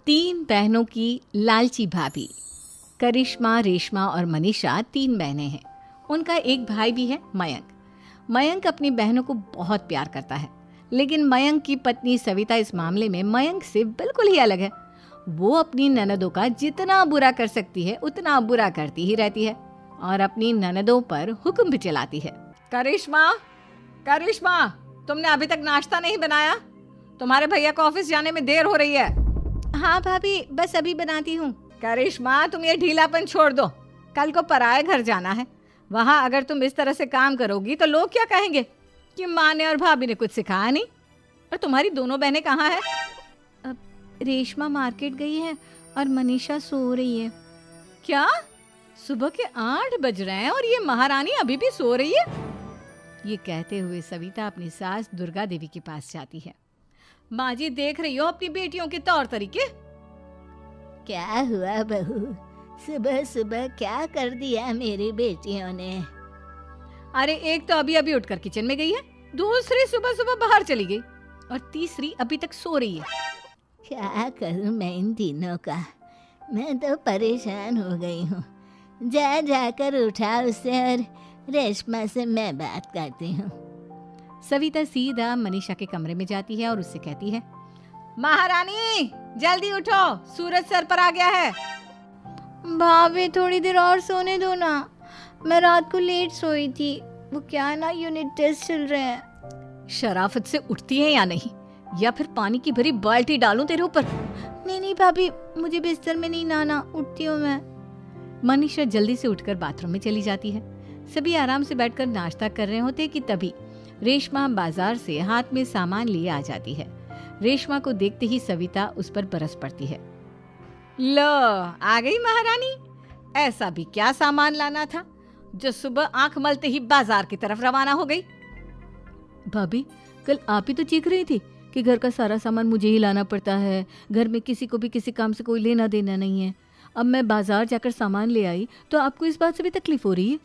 तीन बहनों की लालची भाभी। करिश्मा, रेशमा और मनीषा तीन बहनें हैं। उनका एक भाई भी है, मयंक। मयंक अपनी बहनों को बहुत प्यार करता है, लेकिन मयंक की पत्नी सविता इस मामले में मयंक से बिल्कुल ही अलग है। वो अपनी ननदों का जितना बुरा कर सकती है उतना बुरा करती ही रहती है और अपनी ननदों पर हुक्म भी चलाती है। करिश्मा, करिश्मा, तुमने अभी तक नाश्ता नहीं बनाया? तुम्हारे भैया को ऑफिस जाने में देर हो रही है। हाँ भाभी, बस अभी बनाती हूँ। करिश्मा, तुम ये ढीलापन छोड़ दो। कल को पराए घर जाना है। वहाँ अगर तुम इस तरह से काम करोगी तो लोग क्या कहेंगे कि माँ ने और भाभी ने कुछ सिखाया नहीं। और तुम्हारी दोनों बहनें कहाँ हैं? रेशमा मार्केट गई है और मनीषा सो रही है। क्या? सुबह के 8 बज रहे हैं और ये महारानी अभी भी सो रही है? ये कहते हुए सविता अपनी सास दुर्गा देवी के पास जाती है। माँ जी, देख रही हो अपनी बेटियों के तौर तरीके? क्या हुआ बहू, सुबह सुबह क्या कर दिया मेरी बेटियों ने? अरे एक तो अभी अभी उठकर किचन में गई है, दूसरी सुबह सुबह बाहर चली गई और तीसरी अभी तक सो रही है। क्या करूं मैं इन तीनों का, मैं तो परेशान हो गई हूँ। जा जाकर उठा उसे और रेशमा से मैं बात करती हूँ। सविता सीधा मनीषा के कमरे में जाती है और उससे कहती है, महारानी जल्दी उठो, सूरज सर पर आ गया है। भाभी थोड़ी देर और सोने दो ना, मैं रात को लेट सोई थी। वो क्या है ना, यूनिट टेस्ट चल रहे हैं। शराफत से उठती है या नहीं, या फिर पानी की भरी बाल्टी डालूं तेरे ऊपर? नहीं भाभी, मुझे बिस्तर में नहीं लाना, उठती हूँ मैं। मनीषा जल्दी से उठकर बाथरूम में चली जाती है। सभी आराम से बैठकर नाश्ता कर रहे होते कि तभी रेशमा बाजार से हाथ में सामान लिए आ जाती है। रेशमा को देखते ही सविता उस पर बरस पड़ती है। लो, आ गई महारानी। ऐसा भी क्या सामान लाना था जो सुबह आंख मलते ही बाजार की तरफ रवाना हो गई? भाभी, कल आप ही तो चीख रही थी कि घर का सारा सामान मुझे ही लाना पड़ता है, घर में किसी को भी किसी काम से कोई लेना देना नहीं है। अब मैं बाजार जाकर सामान ले आई तो आपको इस बात से भी तकलीफ हो रही है?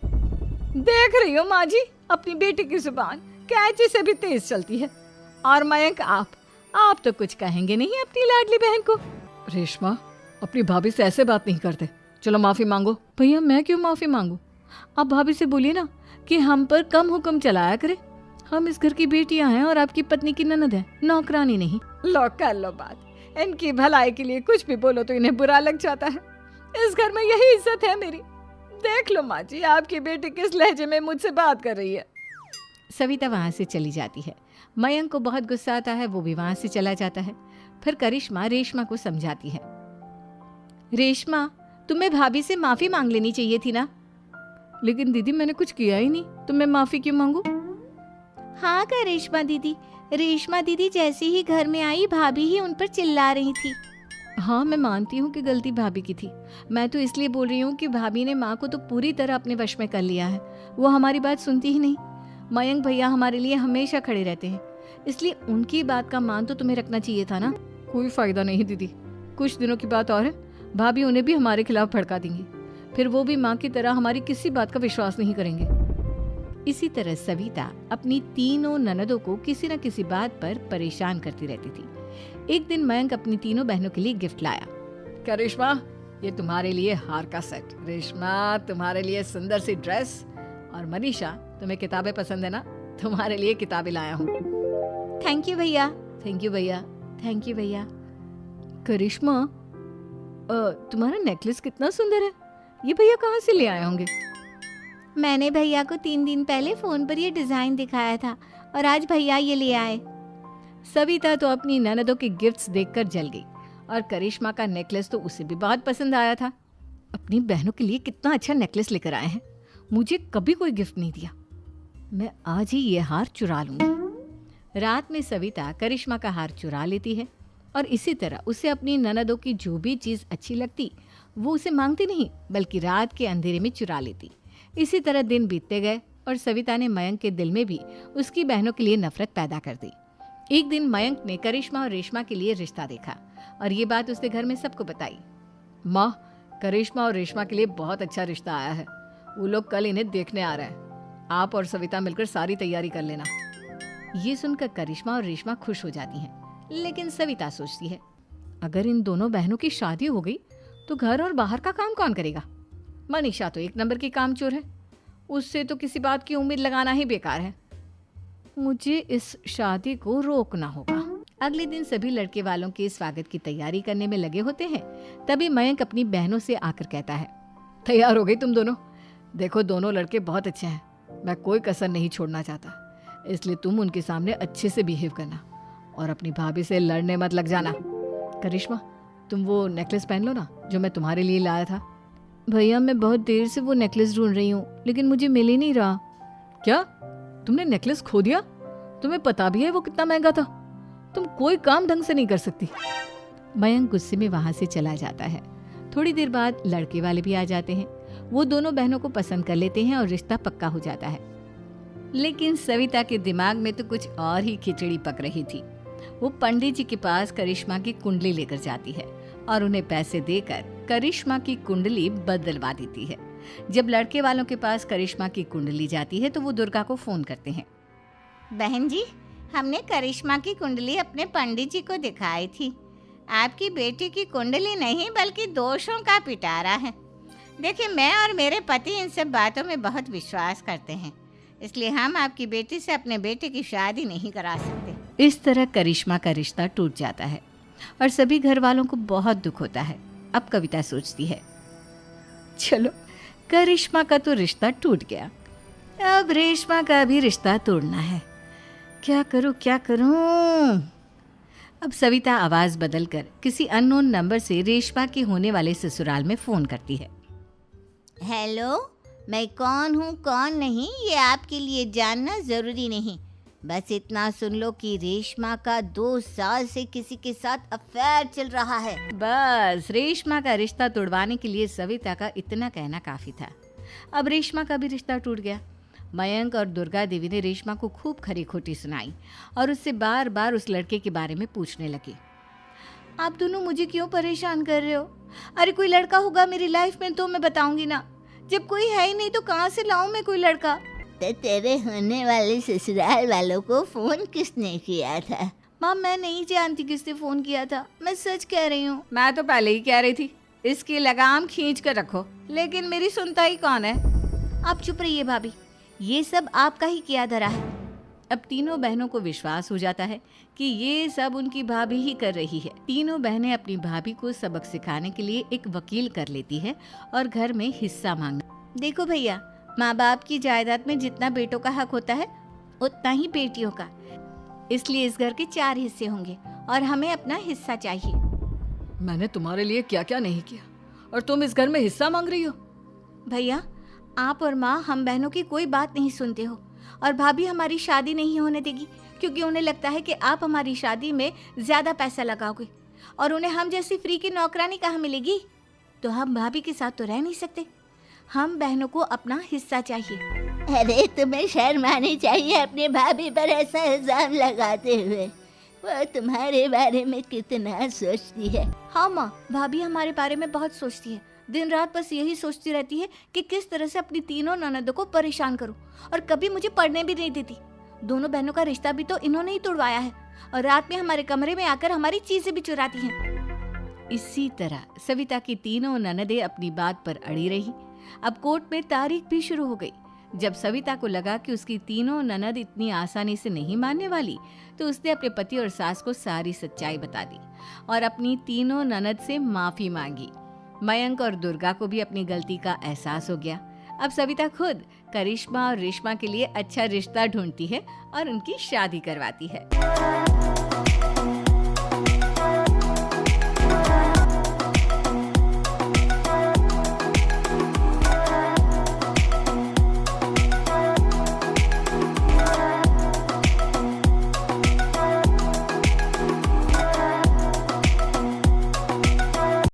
देख रही हो माँ जी, अपनी बेटी की जुबान कैंची से भी तेज चलती है। और मयंक, आप तो कुछ कहेंगे नहीं अपनी लाडली बहन को। रेशमा, अपनी भाभी से ऐसे बात नहीं करते। चलो माफी मांगो। भैया, मैं क्यों माफी मांगू? आप भाभी से बोलिए ना कि हम पर कम हुक्म चलाया करे। हम इस घर की बेटियां हैं और आपकी पत्नी की ननद है, नौकरानी नहीं। लो कर लो बात। इनकी भलाई के लिए कुछ भी बोलो तो इन्हें बुरा लग जाता है। इस घर में यही इज्जत है मेरी। देख लो माँ जी, आपकी बेटी किस लहजे में मुझसे बात कर रही है। सविता वहां से चली जाती है। मयंक को बहुत गुस्सा आता है, वो भी वहां से चला जाता है। फिर करिश्मा रेशमा को समझाती है। रेशमा, तुम्हें भाभी से माफी मांग लेनी चाहिए थी ना। लेकिन दीदी, मैंने कुछ किया ही नहीं, तो मैं माफी क्यों मांगू? हाँ करिश्मा दीदी, रेशमा दीदी जैसे ही घर में आई भाभी ही उन पर चिल्ला रही थी। हाँ, मैं मानती हूँ कि गलती भाभी की थी। मैं तो इसलिए बोल रही हूँ कि भाभी ने माँ को तो पूरी तरह अपने वश में कर लिया है। वो हमारी बात सुनती ही नहीं। मयंक भैया हमारे लिए हमेशा खड़े रहते हैं, इसलिए उनकी बात का मान तो तुम्हें रखना चाहिए था ना। कोई फायदा नहीं दीदी, कुछ दिनों की बात और है, भाभी उन्हें भी हमारे खिलाफ भड़का देंगी। फिर वो भी माँ की तरह हमारी किसी बात का विश्वास नहीं करेंगे। इसी तरह सविता अपनी तीनों ननदों को किसी न किसी बात पर परेशान करती रहती थी। एक दिन मयंक अपनी तीनों बहनों के लिए गिफ्ट लाया। क्या रेशमा, ये तुम्हारे लिए हार का सेट। रेशमा, तुम्हारे लिए सुंदर सी ड्रेस। और मनीषा, तुम्हें किताबें पसंद है ना, तुम्हारे लिए किताबें लाया हूँ। थैंक यू भैया। थैंक यू भैया। थैंक यू भैया। करिश्मा, तुम्हारा नेकलेस कितना सुंदर है। ये भैया कहाँ से ले आए होंगे? मैंने भैया को 3 दिन पहले फोन पर ये डिजाइन दिखाया था और आज भैया ये ले आए। सविता तो अपनी ननदों के गिफ्ट्स देखकर जल गई और करिश्मा का नेकलेस तो उसे भी बहुत पसंद आया था। अपनी बहनों के लिए कितना अच्छा नेकलेस लेकर आए हैं, मुझे कभी कोई गिफ्ट नहीं दिया। मैं आज ही ये हार चुरा लूंगी। रात में सविता करिश्मा का हार चुरा लेती है और इसी तरह उसे अपनी ननदों की जो भी चीज़ अच्छी लगती वो उसे मांगती नहीं, बल्कि रात के अंधेरे में चुरा लेती। इसी तरह दिन बीतते गए और सविता ने मयंक के दिल में भी उसकी बहनों के लिए नफरत पैदा कर दी। एक दिन मयंक ने करिश्मा और रेशमा के लिए रिश्ता देखा और ये बात उसने घर में सबको बताई। माँ, करिश्मा और रेशमा के लिए बहुत अच्छा रिश्ता आया है। वो लोग कल इन्हें देखने आ रहे हैं। आप और सविता मिलकर सारी तैयारी कर लेना। ये सुनकर करिश्मा और रेशमा खुश हो जाती हैं, लेकिन सविता सोचती है, अगर इन दोनों बहनों की शादी हो गई तो घर और बाहर का काम कौन करेगा? मनीषा तो एक नंबर की कामचोर है, उससे तो किसी बात की उम्मीद लगाना ही बेकार है। मुझे इस शादी को रोकना होगा। अगले दिन सभी लड़के वालों के स्वागत की तैयारी करने में लगे होते हैं। तभी मयंक अपनी बहनों से आकर कहता है, तैयार हो गई तुम दोनों? देखो दोनों लड़के बहुत अच्छे हैं, मैं कोई कसर नहीं छोड़ना चाहता, इसलिए तुम उनके सामने अच्छे से बिहेव करना और अपनी भाभी से लड़ने मत लग जाना। करिश्मा, तुम वो नेकलेस पहन लो ना जो मैं तुम्हारे लिए लाया था। भैया मैं बहुत देर से वो नेकलेस ढूंढ रही हूँ, लेकिन मुझे मिल ही नहीं रहा। क्या तुमने नेकलेस खो दिया? तुम्हें पता भी है वो कितना महंगा था? तुम कोई काम ढंग से नहीं कर सकती। मयंक गुस्से में वहां से चला जाता है। थोड़ी देर बाद लड़के वाले भी आ जाते हैं। वो दोनों बहनों को पसंद कर लेते हैं और रिश्ता पक्का हो जाता है। लेकिन सविता के दिमाग में तो कुछ और ही खिचड़ी पक रही थी। वो पंडित जी के पास करिश्मा की कुंडली लेकर जाती है और उन्हें पैसे देकर करिश्मा की कुंडली बदलवा देती है। जब लड़के वालों के पास करिश्मा की कुंडली जाती है तो वो दुर्गा को फोन करते हैं। बहन जी, हमने करिश्मा की कुंडली अपने पंडित जी को दिखाई थी। आपकी बेटी की कुंडली नहीं बल्कि दोषों का पिटारा है। देखिए, मैं और मेरे पति इन सब बातों में बहुत विश्वास करते हैं, इसलिए हम आपकी बेटी से अपने बेटे की शादी नहीं करा सकते। इस तरह करिश्मा का रिश्ता टूट जाता है और सभी घर वालों को बहुत दुख होता है। अब कविता सोचती है, चलो करिश्मा का तो रिश्ता टूट गया, अब रेशमा का भी रिश्ता तोड़ना है। क्या करूं? अब सविता आवाज बदलकर किसी अननोन नंबर से रेशमा के होने वाले ससुराल में फोन करती है। हेलो, मैं कौन हूँ कौन नहीं ये आपके लिए जानना ज़रूरी नहीं, बस इतना सुन लो कि रेशमा का 2 साल से किसी के साथ अफेयर चल रहा है। बस रेशमा का रिश्ता तोड़वाने के लिए सविता का इतना कहना काफी था। अब रेशमा का भी रिश्ता टूट गया। मयंक और दुर्गा देवी ने रेशमा को खूब खरी खोटी सुनाई और उससे बार बार उस लड़के के बारे में पूछने लगी। आप दोनों मुझे क्यों परेशान कर रहे हो? अरे कोई लड़का होगा मेरी लाइफ में तो मैं बताऊंगी ना, जब कोई है ही नहीं तो कहाँ से लाऊं मैं कोई लड़का? तो तेरे होने वाले ससुराल वालों को फोन किसने किया था? माँ, मैं नहीं जानती किसने फोन किया था, मैं सच कह रही हूँ। मैं तो पहले ही कह रही थी इसकी लगाम खींच कर रखो, लेकिन मेरी सुनता ही कौन है। आप चुप रहिए भाभी, ये सब आपका ही किया धरा है। अब तीनों बहनों को विश्वास हो जाता है कि ये सब उनकी भाभी ही कर रही है। तीनों बहनें अपनी भाभी को सबक सिखाने के लिए एक वकील कर लेती है और घर में हिस्सा मांगना। देखो भैया, माँ बाप की जायदाद में जितना बेटों का हक होता है उतना ही बेटियों का, इसलिए इस घर के 4 हिस्से होंगे और हमें अपना हिस्सा चाहिए। मैंने तुम्हारे लिए क्या क्या नहीं किया और तुम इस घर में हिस्सा मांग रही हो? भैया, आप और माँ हम बहनों की कोई बात नहीं सुनते हो और भाभी हमारी शादी नहीं होने देगी क्योंकि उन्हें लगता है कि आप हमारी शादी में ज्यादा पैसा लगाओगे और उन्हें हम जैसी फ्री की नौकरानी कहाँ मिलेगी। तो हम भाभी के साथ तो रह नहीं सकते, हम बहनों को अपना हिस्सा चाहिए। अरे तुम्हें शर्म आनी चाहिए अपने भाभी पर ऐसा इल्जाम लगाते हुए। वो तुम्हारे बारे में कितना सोचती है। हाँ माँ, भाभी हमारे बारे में बहुत सोचती है, दिन रात बस यही सोचती रहती है कि किस तरह से अपनी तीनों ननदों को परेशान करूं और कभी मुझे पढ़ने भी नहीं देती। दोनों बहनों का रिश्ता भी तो इन्होंने ही तोड़वाया है और रात में हमारे कमरे में आकर हमारी चीजें भी चुराती हैं। इसी तरह सविता की तीनों ननदें अपनी बात पर अड़ी रही। अब कोर्ट में तारीख भी शुरू हो गई। जब सविता को लगा कि उसकी तीनों ननद इतनी आसानी से नहीं मानने वाली, तो उसने अपने पति और सास को सारी सच्चाई बता दी और अपनी तीनों ननद से माफी मांगी। मयंक और दुर्गा को भी अपनी गलती का एहसास हो गया। अब सविता खुद करिश्मा और रेशमा के लिए अच्छा रिश्ता ढूंढती है और उनकी शादी करवाती है।